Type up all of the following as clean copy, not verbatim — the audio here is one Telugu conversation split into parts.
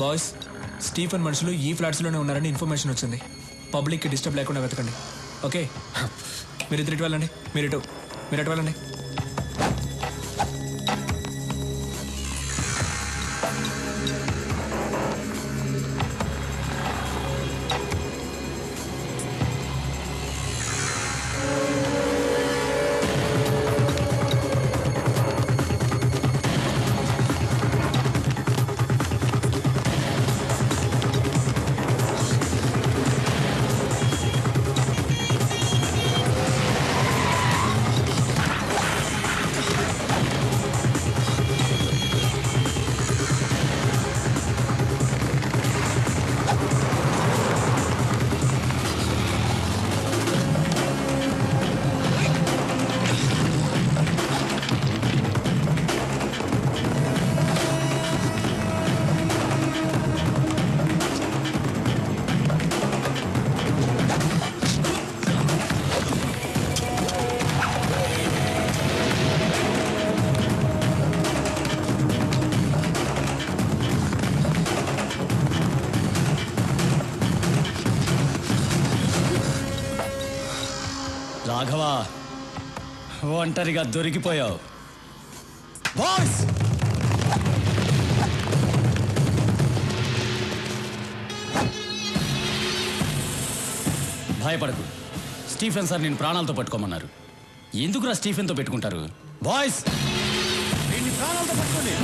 బాయ్స్, స్టీఫెన్ మనుషులు ఈ ఫ్లాట్స్లోనే ఉన్నారని ఇన్ఫర్మేషన్ వచ్చింది. పబ్లిక్కి డిస్టర్బ్ లేకుండా వెతకండి. ఓకే, మీరు ఇటు వెళ్ళండి. మీరు ఎటు వెళ్ళండి. రాఘవా, ఒంటరిగా దొరికిపోయావు. బాయ్స్, భయపడకు. స్టీఫెన్ సార్ నేను ప్రాణాలతో పట్టుకోమన్నారు. ఎందుకురా స్టీఫెన్తో పెట్టుకుంటారు? బాయ్స్, వీడిని ప్రాణాలతో పట్టుకోండి.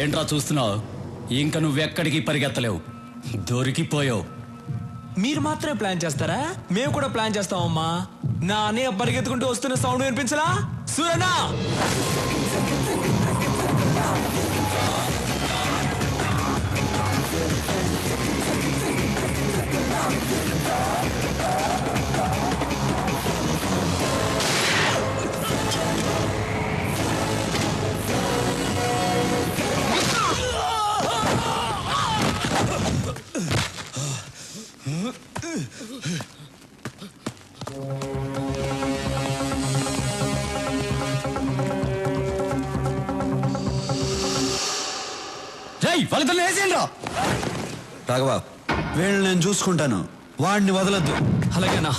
ఏంట్రా చూస్తున్నావు? ఇంకా నువ్వెక్కడికి పరిగెత్తలేవు, దొరికిపోయావు. మీరు మాత్రమే ప్లాన్ చేస్తారా? మేము కూడా ప్లాన్ చేస్తామమ్మా. నా అన్నయ్య పరిగెత్తుకుంటూ వస్తున్న సౌండ్ వినిపించలా? సూరనా, రాఘవ, వీళ్ళని నేను చూసుకుంటాను, వాడిని వదలొద్దు. అలాగేనా?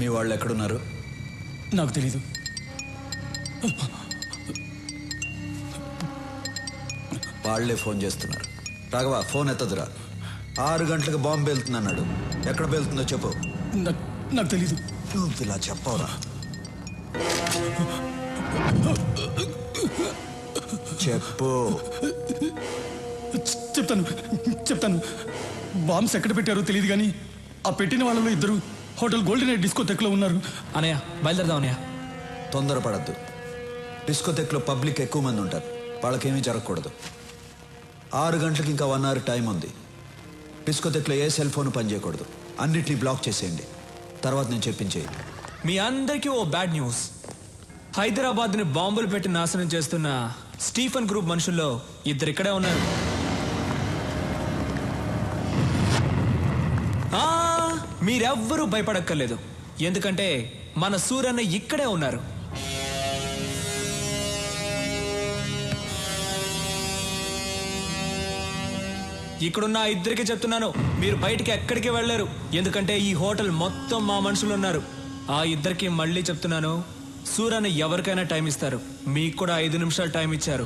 మీ వాళ్ళు ఎక్కడున్నారు? నాకు తెలీదు. వాళ్లే ఫోన్ చేస్తున్నారు. రాఘవ, ఫోన్ ఎత్తదురా. 6 గంటలకు బాంబు పేలుతుందన్నాడు. ఎక్కడ పేలుతుందో చెప్పు. నాకు తెలీదు. నువ్వు ఇలా చెప్పవురా? చెప్పు. చెప్తాను బాంబ్స్ ఎక్కడ పెట్టారో తెలియదు కానీ ఆ పెట్టిన వాళ్ళలో ఇద్దరు హోటల్ గోల్డెన్ నైట్ డిస్కోటెక్లో ఉన్నారు. అనయ్య బయలుదేరదాం అనయ్య. తొందరపడద్దు. డిస్కోటెక్లో పబ్లిక్ ఎక్కువ మంది ఉంటారు, వాళ్ళకేమీ జరగకూడదు. 6 గంటలకు ఇంకా 1 అవర్ టైం ఉంది. డిస్కోటెక్లో ఏ సెల్ ఫోన్ పనిచేయకూడదు. అన్నిటినీ బ్లాక్ చేసేయండి. తర్వాత నేను చెప్పించేయండి. మీ అందరికీ ఓ బ్యాడ్ న్యూస్. హైదరాబాద్ని బాంబులు పెట్టి నాశనం చేస్తున్న స్టీఫెన్ గ్రూప్ మనుషుల్లో 2 ఇక్కడే ఉన్నారు. మీరెవ్వరూ భయపడక్కర్లేదు, ఎందుకంటే మన సూరన్న ఇక్కడే ఉన్నారు. ఇక్కడున్న 2 చెప్తున్నాను, మీరు బయటికి ఎక్కడికి వెళ్ళలేరు, ఎందుకంటే ఈ హోటల్ మొత్తం మా మనుషులు ఉన్నారు. ఆ 2 మళ్ళీ చెప్తున్నాను, సూరన్న ఎవరికైనా టైం ఇస్తారు. మీకు కూడా 5 నిమిషాలు టైం ఇచ్చారు.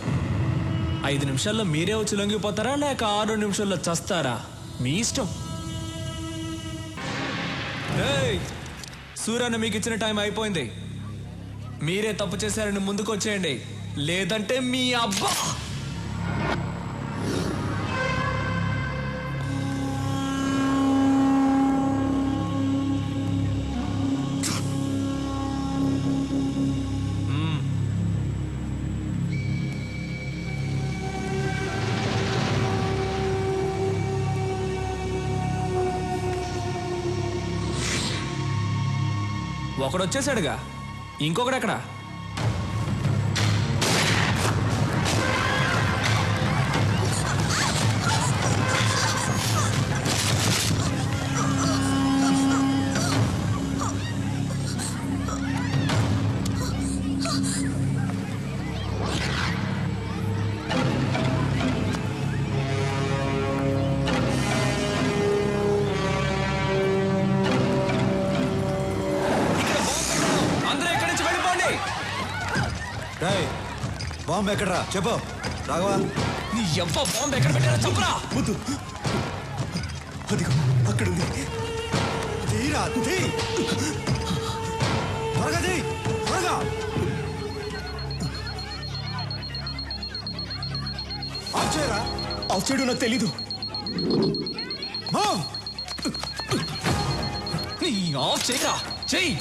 5 నిమిషాల్లో మీరే వచ్చి లొంగిపోతారా లేక 6 నిమిషాల్లో చస్తారా, మీ ఇష్టం. సూరన్న మీకు ఇచ్చిన టైం అయిపోయింది. మీరే తప్పు చేశారని ముందుకు వచ్చేయండి, లేదంటే మీ అబ్బా. ఒకడు వచ్చేసాడుగా, ఇంకొకడు ఎక్కడ? బాంబు ఎక్కడరా చెప్పు. రాఘవా, నీ ఎవ్వ బాంబు ఎక్కడ పెట్టారో చెప్పురా. అదిగో అక్కడ ఉంది. తీరా తీ, త్వరగా తీ, త్వరగా. ఆఫ్ చేయరా. ఆఫ్ చేయడం నాకు తెలీదు. నీ ఆఫ్ చేయరా, చెయ్యి.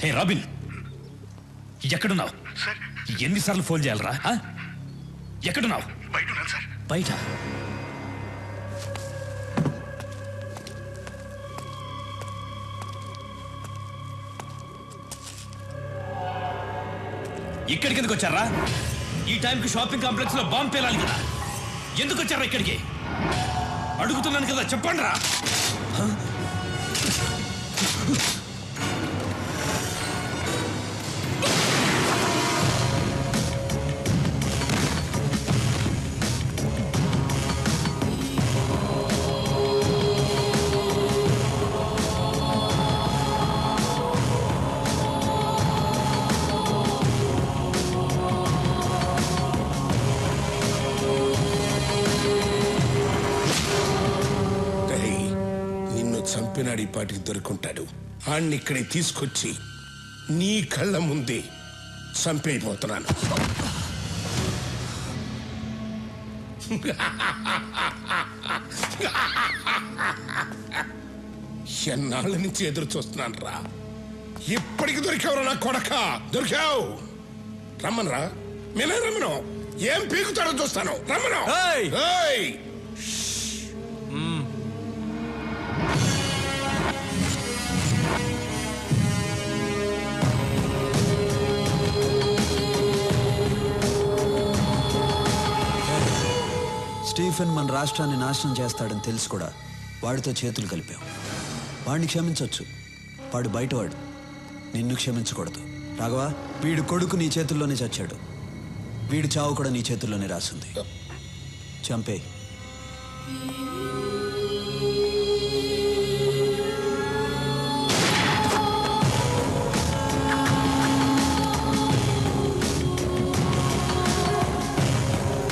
హే రాబిన్, ఎక్కడున్నావు? ఎన్నిసార్లు ఫోన్ చేయాలరా? ఎక్కడున్నావు? బయట. ఇక్కడికి ఎందుకు వచ్చారా? ఈ టైంకి షాపింగ్ కాంప్లెక్స్ లో బాంబు పేలాలి కదా, ఎందుకు వచ్చారా ఇక్కడికి? అడుగుతున్నాను కదా, చెప్పండి రా. చంపినాడు, ఈ పాటికి దొరుకుంటాడు. ఆణ్ణి ఇక్కడికి తీసుకొచ్చి నీ కళ్ళ ముందే చంపైపోతున్నాను. ఎన్నాళ్ళ నుంచి ఎదురు చూస్తున్నాను రా. ఇప్పటికి దొరికావురా నా కొడక, దొరికావు. రమ్మనరా, నేనే రమ్మను. ఏం పీకుతాడో చూస్తాను, రమ్మను. స్టీఫెన్ మన రాష్ట్రాన్ని నాశనం చేస్తాడని తెలుసు కూడా వాడితో చేతులు కలిపావు. వాడిని క్షమించవచ్చు, వాడు బయటవాడు, నిన్ను క్షమించకూడదు. రాఘవా, వీడు కొడుకు నీ చేతుల్లోనే చచ్చాడు, వీడి చావు కూడా నీ చేతుల్లోనే రాసింది. చంపే.